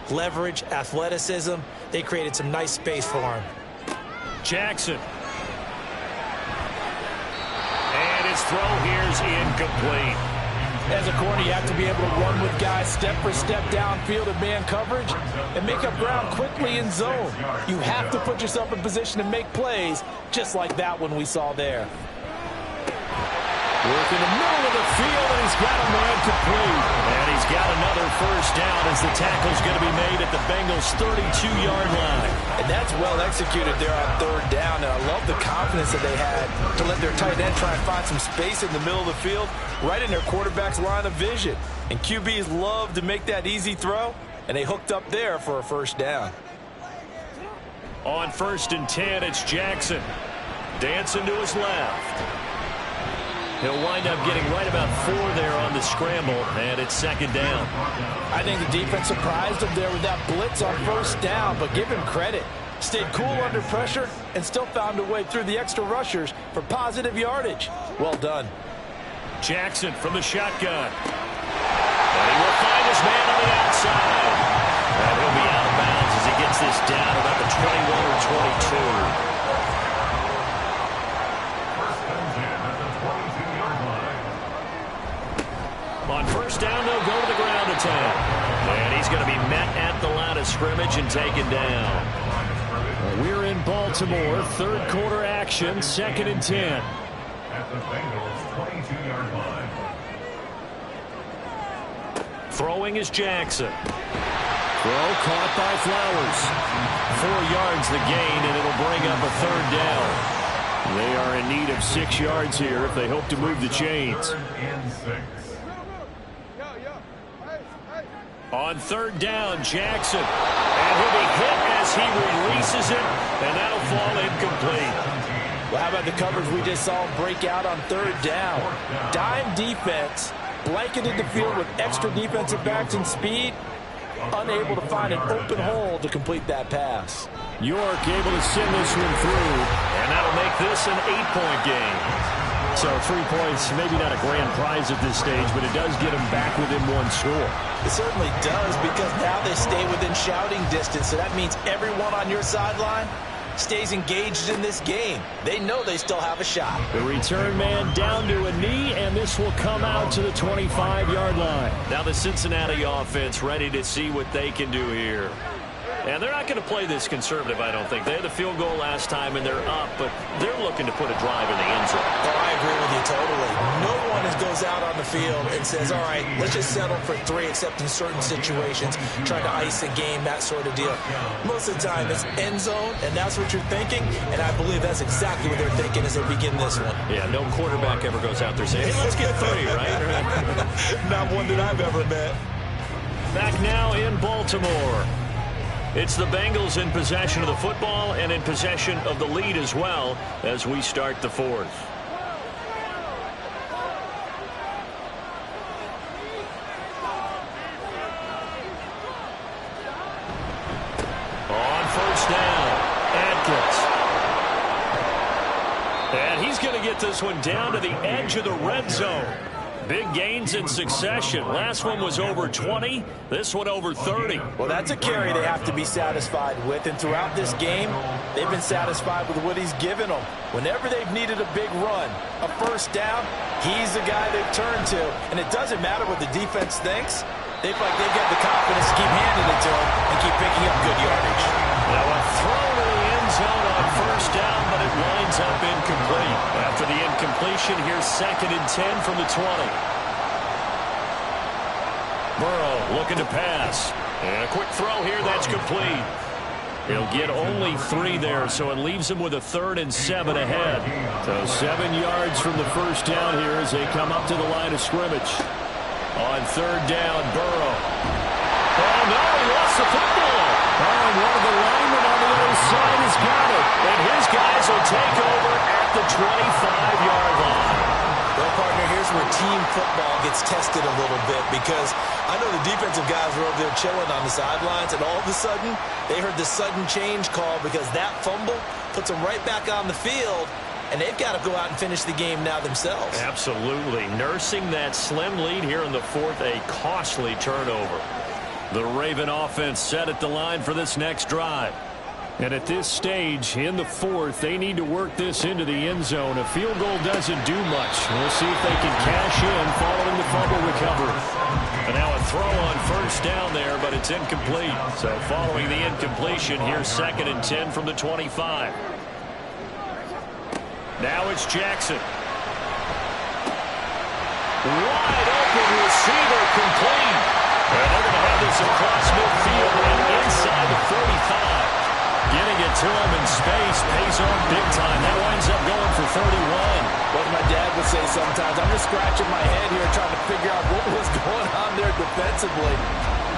Speaker 3: Leverage, athleticism, they created some nice space for him.
Speaker 2: Jackson. And his throw here's incomplete.
Speaker 6: As a corner, you have to be able to run with guys step for step downfield in man coverage and make up ground quickly in zone. You have to put yourself in position to make plays just like that one we saw there.
Speaker 5: Work in the middle of the field, and he's got a man complete.
Speaker 2: And he's got another first down as the tackle's going to be made at the Bengals' 32-yard line.
Speaker 3: And that's well executed there on 3rd down. And I love the confidence that they had to let their tight end try and find some space in the middle of the field, right in their quarterback's line of vision. And QBs love to make that easy throw. and they hooked up there for a first down.
Speaker 2: On 1st and 10, it's Jackson. Dancing to his left. He'll wind up getting right about 4 there on the scramble, and it's 2nd down.
Speaker 6: I think the defense surprised him there with that blitz on 1st down, but give him credit. Stayed cool under pressure and still found a way through the extra rushers for positive yardage. Well done.
Speaker 2: Jackson from the shotgun. And he will find his man on the outside. And he'll be out of bounds as he gets this down about the 21 or 22. On 1st down, they'll go to the ground attack. And he's going to be met at the line of scrimmage and taken down.
Speaker 5: We're in Baltimore, 3rd quarter action, 2nd and 10.
Speaker 4: At the Bengals' 22-yard line.
Speaker 2: Throwing is Jackson.
Speaker 5: Throw caught by Flowers.
Speaker 2: 4 yards the gain, and it'll bring up a 3rd down.
Speaker 5: They are in need of 6 yards here if they hope to move the chains.
Speaker 4: 3rd and 6.
Speaker 2: On 3rd down, Jackson. And he'll be hit as he releases it, and that'll fall incomplete.
Speaker 6: Well, how about the coverage we just saw him break out on 3rd down? Dime defense, blanketed the field with extra defensive backs and speed, unable to find an open hole to complete that pass.
Speaker 5: York able to send this one through.
Speaker 2: And that'll make this an 8-point game.
Speaker 5: So 3 points, maybe not a grand prize at this stage, but it does get them back within 1 score.
Speaker 3: It certainly does, because now they stay within shouting distance, so that means everyone on your sideline stays engaged in this game. They know they still have a shot.
Speaker 5: The return man down to a knee, and this will come out to the 25-yard line.
Speaker 2: Now the Cincinnati offense ready to see what they can do here. And they're not going to play this conservative, I don't think. They had the field goal last time, and they're up, but they're looking to put a drive in the end zone.
Speaker 3: Oh, I agree with you totally. No one goes out on the field and says, all right, let's just settle for 3, except in certain situations, trying to ice a game, that sort of deal. Most of the time, it's end zone, and that's what you're thinking, and I believe that's exactly what they're thinking as they begin this one.
Speaker 2: Yeah, no quarterback ever goes out there saying, hey, let's get 3, right?
Speaker 3: Not one that I've ever met.
Speaker 2: Back now in Baltimore. It's the Bengals in possession of the football and in possession of the lead as well as we start the 4th. On 1st down, Atkins. And he's going to get this one down to the edge of the red zone. Big gains in succession. Last one was over 20. This one over 30.
Speaker 6: Well, that's a carry they have to be satisfied with. And throughout this game, they've been satisfied with what he's given them. Whenever they've needed a big run, a 1st down, he's the guy they've turned to. And it doesn't matter what the defense thinks. They feel like they've got the confidence to keep handing it to him and keep picking up good yardage.
Speaker 2: Now a throw to the end zone on 1st down, but it winds up incomplete. After the incompletion, here's 2nd and 10 from the 20. Burrow looking to pass. And a quick throw here, that's complete. He'll get only 3 there, so it leaves him with a 3rd and 7 ahead.
Speaker 5: So 7 yards from the 1st down here as they come up to the line of scrimmage.
Speaker 2: On 3rd down, Burrow. Oh, no, he lost the football.
Speaker 5: Oh, and one of the linemen on the other side has got it.
Speaker 2: And his guys will take over at the 25-yard line.
Speaker 3: Well, partner, here's where team football gets tested a little bit, because I know the defensive guys were over there chilling on the sidelines, and all of a sudden, they heard the sudden change call because that fumble puts them right back on the field, and they've got to go out and finish the game now themselves.
Speaker 2: Absolutely. Nursing that slim lead here in the 4th, a costly turnover. The Raven offense set at the line for this next drive.
Speaker 5: And at this stage, in the 4th, they need to work this into the end zone. A field goal doesn't do much. We'll see if they can cash in following the fumble recovery.
Speaker 2: And now a throw on 1st down there, but it's incomplete. So following the incompletion, here's 2nd and 10 from the 25. Now it's Jackson. Wide open receiver, complete. And they're going to have this across midfield and inside the 45. Getting it to him in space pays off big time. That winds up going for 31.
Speaker 6: What my dad would say sometimes, I'm just scratching my head here trying to figure out what was going on there defensively.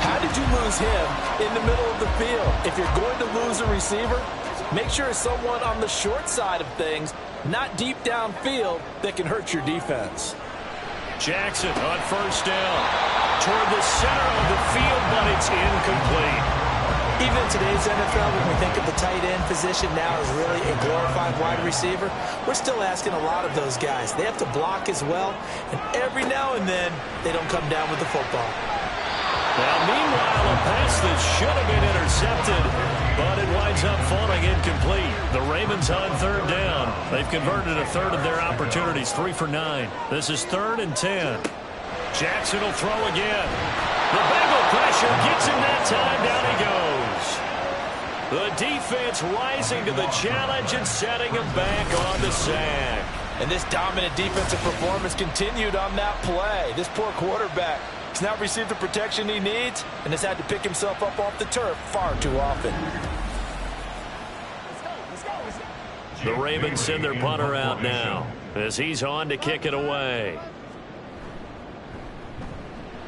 Speaker 6: How did you lose him in the middle of the field? If you're going to lose a receiver, make sure it's someone on the short side of things, not deep downfield, that can hurt your defense.
Speaker 2: Jackson on first down. Toward the center of the field, but it's incomplete.
Speaker 3: Even in today's NFL, when we think of the tight end position now as really a glorified wide receiver, we're still asking a lot of those guys. They have to block as well, and every now and then, they don't come down with the football.
Speaker 2: Now, meanwhile, a pass that should have been intercepted, but it winds up falling incomplete. The Ravens on third down. They've converted a third of their opportunities, 3 for 9. This is 3rd and 10. Jackson will throw again. The Bengal pressure gets him that time. Down he goes. The defense rising to the challenge and setting him back on the sack.
Speaker 6: And this dominant defensive performance continued on that play. This poor quarterback has now received the protection he needs and has had to pick himself up off the turf far too often.
Speaker 2: The Ravens send their punter out now as he's on to kick it away.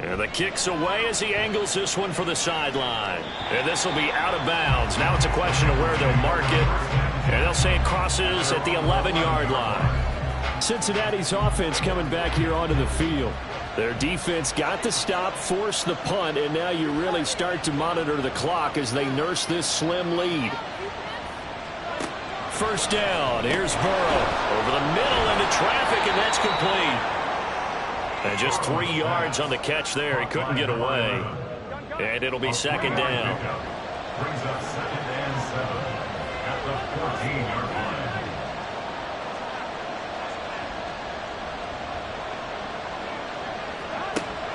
Speaker 2: And the kick's away as he angles this one for the sideline. And this will be out of bounds. Now it's a question of where they'll mark it. And they'll say it crosses at the 11-yard line.
Speaker 5: Cincinnati's offense coming back here onto the field. Their defense got the stop, forced the punt, and now you really start to monitor the clock as they nurse this slim lead.
Speaker 2: First down. Here's Burrow. Over the middle into traffic, and that's complete. And just 3 yards on the catch there. He couldn't get away. And it'll be second down.
Speaker 4: Brings up 2nd and 7 at the 14-yard line.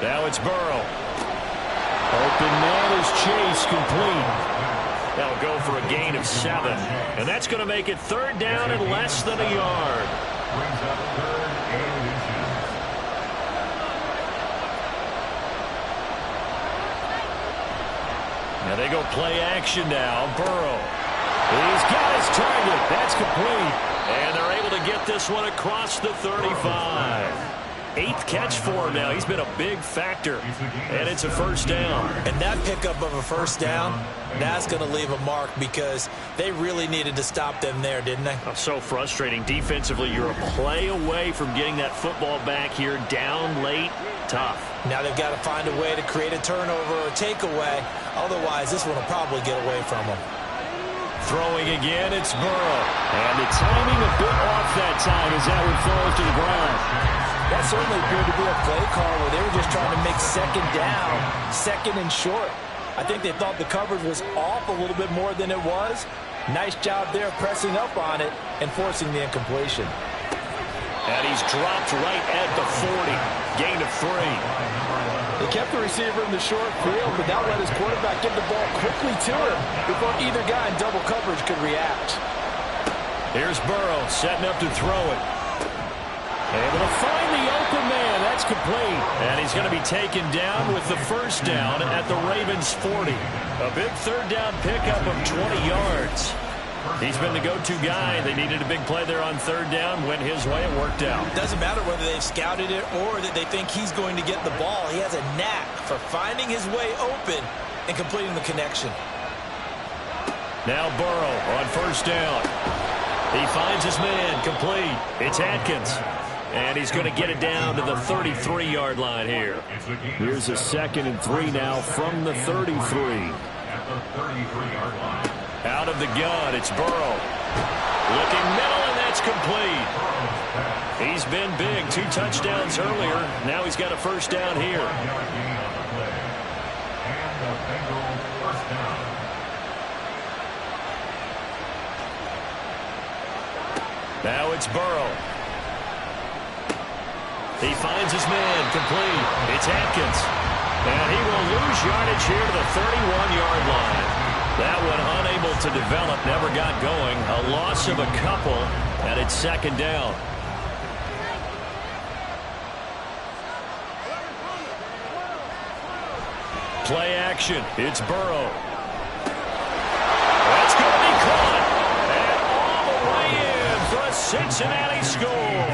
Speaker 2: Now it's Burrow.
Speaker 5: Open man is Chase, complete.
Speaker 2: That'll go for a gain of 7. And that's going to make it 3rd down and less than a yard.
Speaker 4: Brings up 3rd and 8.
Speaker 2: Now they go play action now. Burrow. He's got his target. That's complete. And they're able to get this one across the 35. 8th catch for him now. He's been a big factor. And it's a first down.
Speaker 3: And that pickup of a first down, that's going to leave a mark because they really needed to stop them there, didn't they?
Speaker 2: Oh, so frustrating. Defensively, you're a play away from getting that football back here. Down late. Tough.
Speaker 3: Now they've got to find a way to create a turnover or a takeaway. Otherwise, this one will probably get away from them.
Speaker 2: Throwing again, it's Burrow.
Speaker 5: And the timing a bit off that time as that one falls to the ground.
Speaker 6: That certainly appeared to be a play call where they were just trying to make second down, second and short. I think they thought the coverage was off a little bit more than it was. Nice job there pressing up on it and forcing the incompletion.
Speaker 2: And he's dropped right at the 40. Gain of 3.
Speaker 6: They kept the receiver in the short field, but that let his quarterback get the ball quickly to him before either guy in double coverage could react.
Speaker 2: Here's Burrow setting up to throw it.
Speaker 5: Able to find the open man. That's complete.
Speaker 2: And he's going to be taken down with the first down at the Ravens' 40. A big 3rd down pickup of 20 yards. He's been the go-to guy. They needed a big play there on 3rd down. Went his way. It worked out.
Speaker 3: Doesn't matter whether they've scouted it or that they think he's going to get the ball. He has a knack for finding his way open and completing the connection.
Speaker 2: Now Burrow on first down. He finds his man. Complete. It's Atkins. And he's going to get it down to the 33-yard line here.
Speaker 5: Here's a 2nd and 3 now from the 33.
Speaker 4: At the 33-yard line.
Speaker 2: Out of the gun, it's Burrow. Looking middle, and that's complete. He's been big. 2 touchdowns earlier. Now he's got a first down here. Now it's Burrow. He finds his man. Complete. It's Atkins. And he will lose yardage here to the 31-yard line. That one unable to develop, never got going. A loss of a couple, and it's second down. Play action. It's Burrow. That's going to be caught. And all the way in for a Cincinnati score.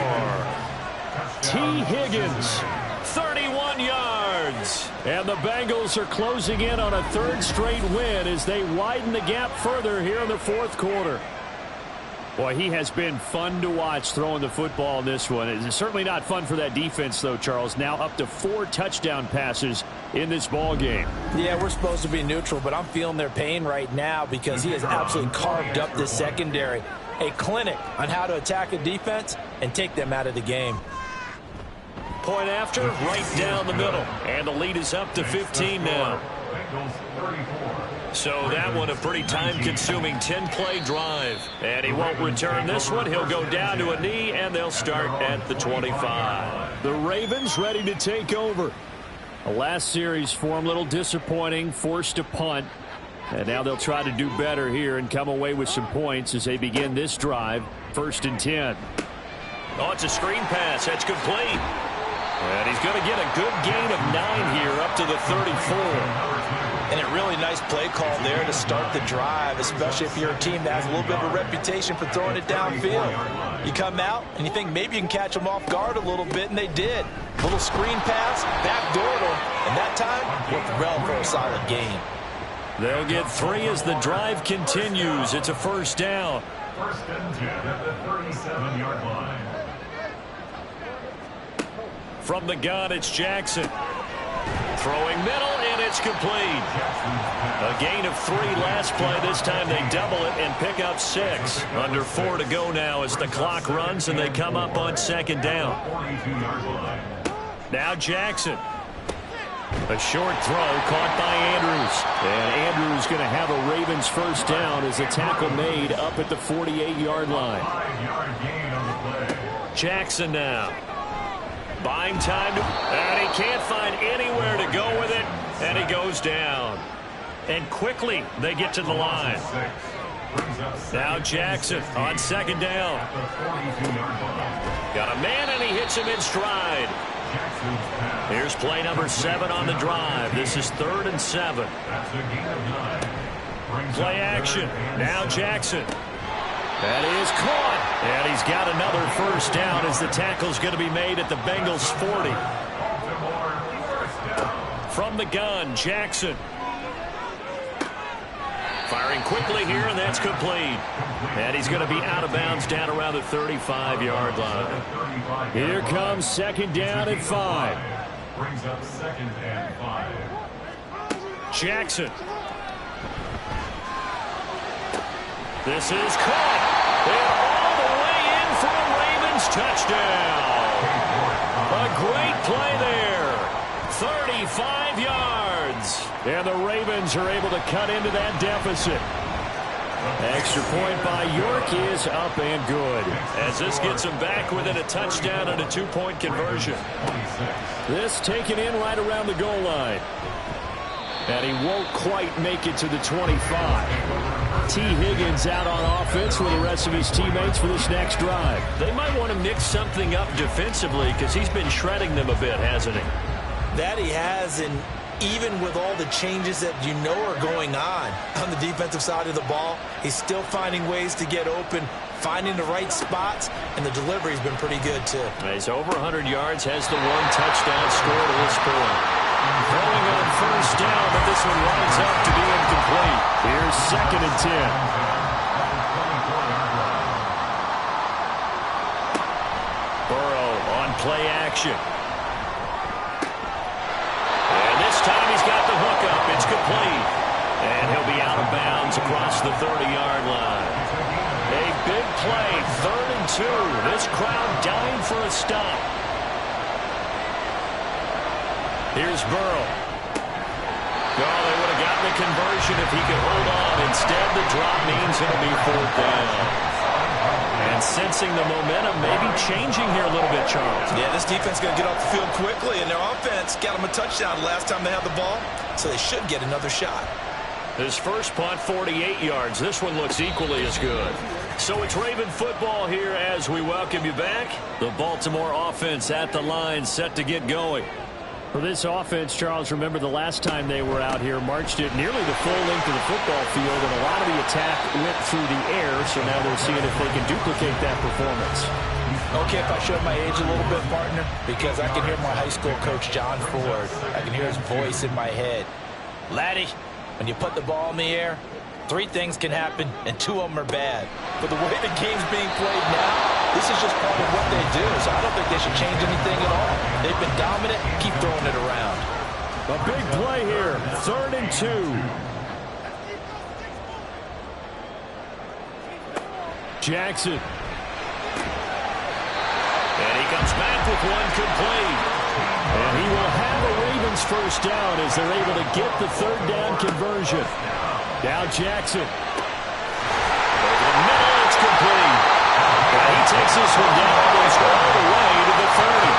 Speaker 5: T. Higgins.
Speaker 2: 31 yards. yards.
Speaker 5: And the Bengals are closing in on a third straight win as they widen the gap further here in the fourth quarter. Boy, he has been fun to watch throwing the football in this one. It's certainly not fun for that defense, though, Charles. Now up to 4 touchdown passes in this ball game.
Speaker 6: Yeah, we're supposed to be neutral, but I'm feeling their pain right now because he has absolutely carved up this secondary. A clinic on how to attack a defense and take them out of the game.
Speaker 2: Point after, right down the middle. And the lead is up to 15 now. So that one a pretty time-consuming 10-play drive. And he won't return this one. He'll go down to a knee, and they'll start at the 25.
Speaker 5: The Ravens ready to take over. The last series for him, a little disappointing, forced to punt. And now they'll try to do better here and come away with some points as they begin this drive. 1st and 10.
Speaker 2: Oh, it's a screen pass. That's complete. And he's going to get a good gain of 9 here up to the 34.
Speaker 6: And a really nice play call there to start the drive, especially if you're a team that has a little bit of a reputation for throwing it downfield. You come out and you think maybe you can catch them off guard a little bit, and they did. Little screen pass, backdoored them, and that time worked well for a solid gain.
Speaker 2: They'll get 3 as the drive continues. It's a first down.
Speaker 4: 1st and 10 at the 37-yard line.
Speaker 2: From the gun, it's Jackson. Throwing middle, and it's complete. A gain of 3 last play. This time they double it and pick up 6. Under 4 to go now as the clock runs, and they come up on 2nd down. Now Jackson. A short throw caught by Andrews.
Speaker 5: And Andrews going to have a Ravens first down as a tackle made up at the 48-yard line.
Speaker 4: 5-yard gain on the play.
Speaker 2: Jackson now. Buying time, and he can't find anywhere to go with it, and he goes down. And quickly they get to the line. Now Jackson on 2nd down. Got a man, and he hits him in stride. Here's play number 7 on the drive. This is 3rd and 7. Play action. Now Jackson. That is caught. And he's got another first down as the tackle's going to be made at the Bengals 40. From the gun, Jackson. Firing quickly here, and that's complete. And he's going to be out of bounds down around the 35-yard line.
Speaker 5: Here comes 2nd down at 5.
Speaker 4: Brings up 2nd and 5.
Speaker 2: Jackson. This is caught. And all the way in for a Ravens touchdown. A great play there. 35 yards.
Speaker 5: And the Ravens are able to cut into that deficit. Extra point by York is up and good.
Speaker 2: As this gets him back within a touchdown and a 2-point conversion.
Speaker 5: This taken in right around the goal line. And he won't quite make it to the 25. T. Higgins out on offense with the rest of his teammates for this next drive.
Speaker 2: They might want to mix something up defensively because he's been shredding them a bit, hasn't he?
Speaker 6: That he has, and even with all the changes that you know are going on the defensive side of the ball, he's still finding ways to get open, finding the right spots, and the delivery's been pretty good, too.
Speaker 2: He's over 100 yards, has the 1 touchdown score to this point. Throwing on first down, but this one winds up to be incomplete.
Speaker 5: Here's 2nd and 10.
Speaker 2: Burrow on play action. And this time he's got the hook up. It's complete. And he'll be out of bounds across the 30-yard line. A big play, 3rd and 2. This crowd dying for a stop. Here's Burrow. Oh, they would have gotten the conversion if he could hold on. Instead, the drop means it'll be 4th down. And sensing the momentum maybe changing here a little bit, Charles.
Speaker 6: Yeah, this defense is going to get off the field quickly, and their offense got them a touchdown last time they had the ball, so they should get another shot.
Speaker 2: His first punt, 48 yards. This one looks equally as good. So it's Raven football here as we welcome you back. The Baltimore offense at the line set to get going.
Speaker 5: For this offense, Charles, remember the last time they were out here, marched it nearly the full length of the football field, and a lot of the attack went through the air, so now they're seeing if they can duplicate that performance.
Speaker 6: Okay, if I show my age a little bit, partner, because I can hear my high school coach, John Ford. I can hear his voice in my head. Laddie, when you put the ball in the air, 3 things can happen, and 2 of them are bad. But the way the game's being played now, this is just part of what they do, so I don't think they should change anything at all. They've been dominant. Keep throwing it around.
Speaker 5: A big play here, 3rd and 2. Jackson.
Speaker 2: And he comes back with one complete.
Speaker 5: And he will have a Ravens first down as they're able to get the 3rd down conversion. Now Jackson.
Speaker 2: Over the middle, it's complete. And he takes this one down almost all the way to the 30.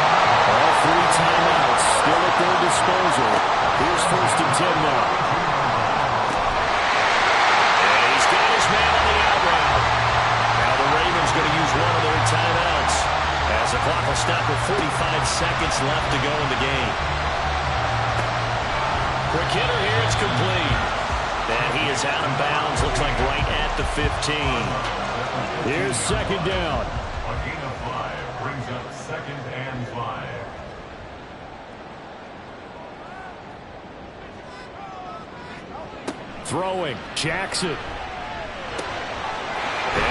Speaker 5: All 3 timeouts still at their disposal. Here's 1st and 10 now.
Speaker 2: And he's got his man on the out route. Now the Ravens going to use one of their timeouts as the clock will stop with 45 seconds left to go in the game. Quick hitter here, it's complete. And he is out of bounds, looks like right at the 15.
Speaker 5: Here's 2nd down.
Speaker 4: A gain of 5 brings up 2nd and 5.
Speaker 5: Throwing, Jackson.
Speaker 2: And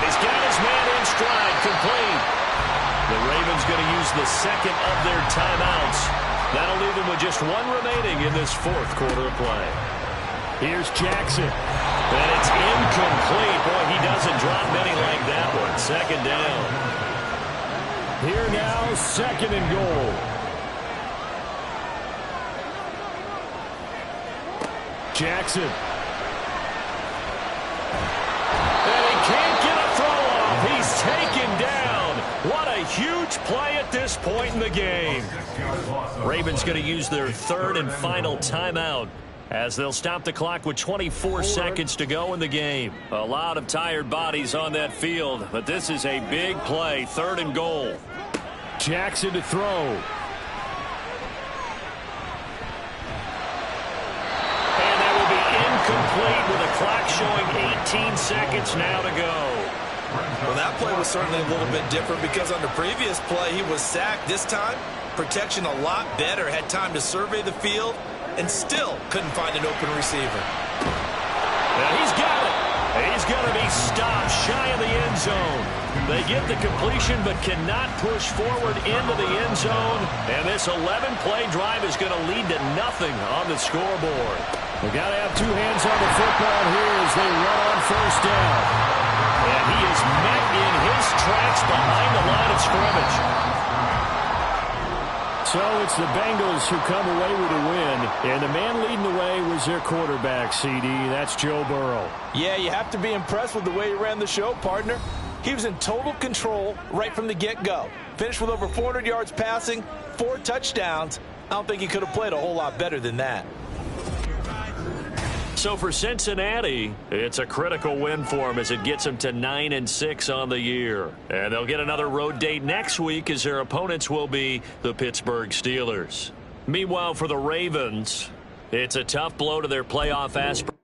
Speaker 2: he's got his man in stride, complete. The Ravens going to use the 2nd of their timeouts. That'll leave them with just 1 remaining in this 4th quarter of play.
Speaker 5: Here's Jackson.
Speaker 2: And it's incomplete. Boy, he doesn't drop many like that one. 2nd down.
Speaker 5: Here now, 2nd and goal. Jackson.
Speaker 2: And he can't get a throw off. He's taken down. What a huge play at this point in the game. Ravens going to use their 3rd and final timeout as they'll stop the clock with 24 seconds to go in the game. A lot of tired bodies on that field, but this is a big play, 3rd and goal.
Speaker 5: Jackson to throw.
Speaker 2: And that will be incomplete with the clock showing 18 seconds now to go.
Speaker 3: Well, that play was certainly a little bit different because on the previous play, he was sacked. This time, protection a lot better, had time to survey the field, and still couldn't find an open receiver.
Speaker 2: And he's got it. He's going to be stopped shy of the end zone. They get the completion but cannot push forward into the end zone. And this 11-play drive is going to lead to nothing on the scoreboard.
Speaker 5: We've got to have 2 hands on the football here as they run on 1st down.
Speaker 2: And he is met in his tracks behind the line of scrimmage.
Speaker 5: So it's the Bengals who come away with a win, and the man leading the way was their quarterback, CD. That's Joe Burrow.
Speaker 6: Yeah, you have to be impressed with the way he ran the show, partner. He was in total control right from the get-go. Finished with over 400 yards passing, 4 touchdowns. I don't think he could have played a whole lot better than that.
Speaker 2: So for Cincinnati, it's a critical win for them as it gets them to 9-6 on the year. And they'll get another road date next week as their opponents will be the Pittsburgh Steelers. Meanwhile, for the Ravens, it's a tough blow to their playoff aspirations.